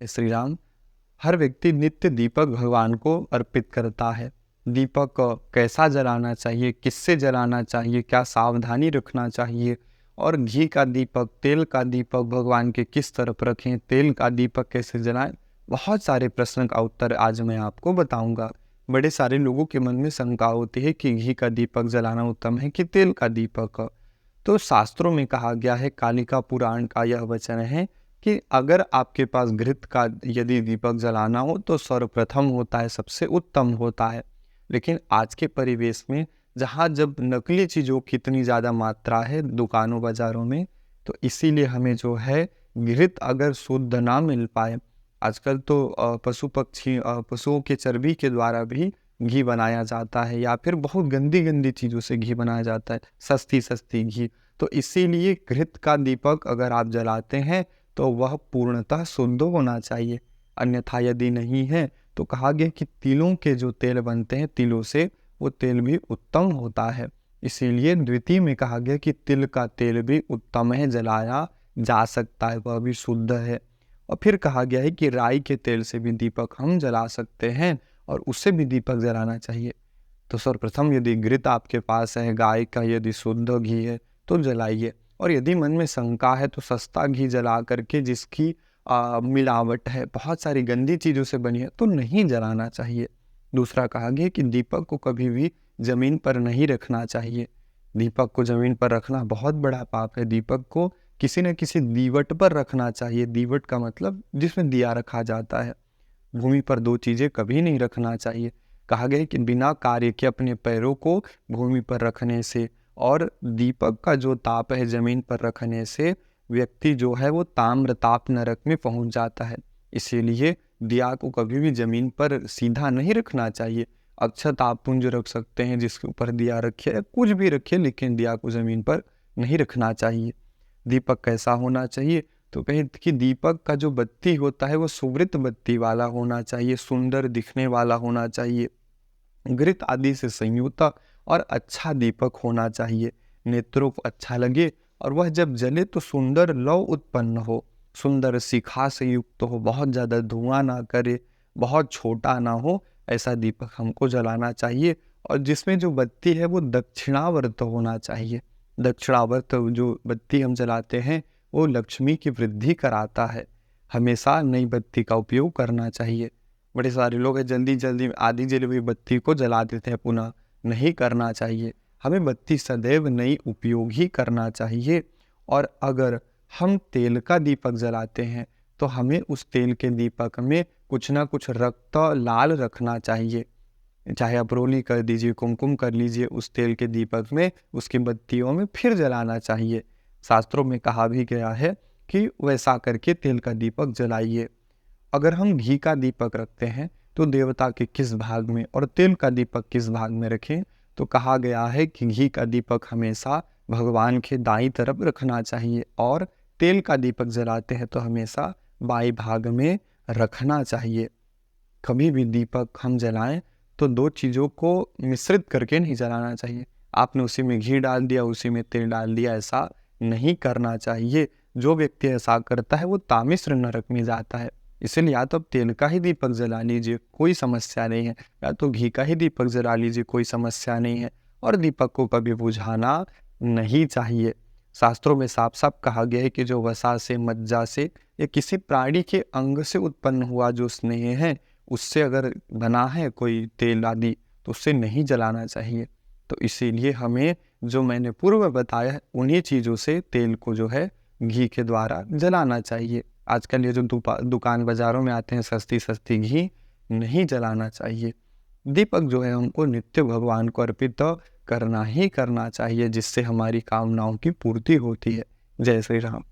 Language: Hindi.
श्री राम। हर व्यक्ति नित्य दीपक भगवान को अर्पित करता है। दीपक कैसा जलाना चाहिए, किससे जलाना चाहिए, क्या सावधानी रखना चाहिए, और घी का दीपक, तेल का दीपक भगवान के किस तरफ रखें, तेल का दीपक कैसे जलाएं, बहुत सारे प्रश्न का उत्तर आज मैं आपको बताऊंगा। बड़े सारे लोगों के मन में शंका होती है कि घी का दीपक जलाना उत्तम है कि तेल का दीपक। तो शास्त्रों में कहा गया है, कालिका पुराण का यह वचन है कि अगर आपके पास घृत का यदि दीपक जलाना हो तो सर्वप्रथम होता है, सबसे उत्तम होता है। लेकिन आज के परिवेश में जहाँ जब नकली चीज़ों की इतनी ज़्यादा मात्रा है दुकानों बाज़ारों में, तो इसीलिए हमें जो है घृत अगर शुद्ध ना मिल पाए, आजकल तो पशुओं के चर्बी के द्वारा भी घी बनाया जाता है, या फिर बहुत गंदी गंदी चीज़ों से घी बनाया जाता है, सस्ती सस्ती घी। तो इसीलिए घृत का दीपक अगर आप जलाते हैं तो वह पूर्णतः शुद्ध होना चाहिए। अन्यथा यदि नहीं है तो कहा गया कि तिलों के जो तेल बनते हैं, तिलों से वो तेल भी उत्तम होता है। इसीलिए द्वितीय में कहा गया कि तिल का तेल भी उत्तम है, जलाया जा सकता है, वह भी शुद्ध है। और फिर कहा गया है कि राई के तेल से भी दीपक हम जला सकते हैं और उससे भी दीपक जलाना चाहिए। तो सर्वप्रथम यदि घृत आपके पास है, गाय का यदि शुद्ध घी है तो जलाइए। और यदि मन में शंका है तो सस्ता घी जला करके, जिसकी मिलावट है, बहुत सारी गंदी चीज़ों से बनी है, तो नहीं जलाना चाहिए। दूसरा कहा गया कि दीपक को कभी भी ज़मीन पर नहीं रखना चाहिए। दीपक को ज़मीन पर रखना बहुत बड़ा पाप है। दीपक को किसी न किसी दीवट पर रखना चाहिए। दीवट का मतलब जिसमें दिया रखा जाता है। भूमि पर दो चीज़ें कभी नहीं रखना चाहिए। कहा गया है कि बिना कार्य के अपने पैरों को भूमि पर रखने से और दीपक का जो ताप है ज़मीन पर रखने से व्यक्ति जो है वो ताम्र ताप नरक में पहुंच जाता है। इसीलिए दिया को कभी भी ज़मीन पर सीधा नहीं रखना चाहिए। अक्षत आप पुंज रख सकते हैं जिसके ऊपर दिया रखिए, या कुछ भी रखिए, लेकिन दिया को ज़मीन पर नहीं रखना चाहिए। दीपक कैसा होना चाहिए? तो कहे कि दीपक का जो बत्ती होता है वो सुवृत बत्ती वाला होना चाहिए, सुंदर दिखने वाला होना चाहिए, घृत आदि से संयुक्त और अच्छा दीपक होना चाहिए। नेत्रों को अच्छा लगे और वह जब जले तो सुंदर लौ उत्पन्न हो, सुंदर शिखा से युक्त हो, बहुत ज़्यादा धुआं ना करे, बहुत छोटा ना हो, ऐसा दीपक हमको जलाना चाहिए। और जिसमें जो बत्ती है वो दक्षिणावर्त होना चाहिए। दक्षिणावर्त जो बत्ती हम जलाते हैं वो लक्ष्मी की वृद्धि कराता है। हमेशा नई बत्ती का उपयोग करना चाहिए। बड़े सारे लोग हैं जल्दी जल्दी आधी जली हुई बत्ती को जला देते हैं, पुनः नहीं करना चाहिए। हमें बत्ती सदैव नई उपयोग ही करना चाहिए। और अगर हम तेल का दीपक जलाते हैं तो हमें उस तेल के दीपक में कुछ ना कुछ रक्त लाल रखना चाहिए। चाहे आप रोली कर दीजिए, कुमकुम कर लीजिए उस तेल के दीपक में, उसकी बत्तियों में फिर जलाना चाहिए। शास्त्रों में कहा भी गया है कि वैसा करके तेल का दीपक जलाइए। अगर हम घी का दीपक रखते हैं तो देवता के किस भाग में और तेल का दीपक किस भाग में रखें? तो कहा गया है कि घी का दीपक हमेशा भगवान के दाईं तरफ रखना चाहिए और तेल का दीपक जलाते हैं तो हमेशा बाएं भाग में रखना चाहिए। कभी भी दीपक हम जलाएं तो दो चीज़ों को मिश्रित करके नहीं जलाना चाहिए। आपने उसी में घी डाल दिया, उसी में तेल डाल दिया, ऐसा नहीं करना चाहिए। जो व्यक्ति ऐसा करता है वो तामिश्र नरक में जाता है। इसलिए या तो आप तेल का ही दीपक जला लीजिए, कोई समस्या नहीं है, या तो घी का ही दीपक जला लीजिए, कोई समस्या नहीं है। और दीपक को कभी बुझाना नहीं चाहिए। शास्त्रों में साफ साफ कहा गया है कि जो वसा से, मज्जा से या किसी प्राणी के अंग से उत्पन्न हुआ जो स्नेह है, उससे अगर बना है कोई तेल आदि, तो उससे नहीं जलाना चाहिए। तो इसीलिए हमें जो मैंने पूर्व बताया है उन्हीं चीज़ों से तेल को जो है घी के द्वारा जलाना चाहिए। आजकल ये जो दुकान बाज़ारों में आते हैं सस्ती सस्ती घी, नहीं जलाना चाहिए। दीपक जो है हमको नित्य भगवान को अर्पित करना ही करना चाहिए, जिससे हमारी कामनाओं की पूर्ति होती है। जय श्री राम।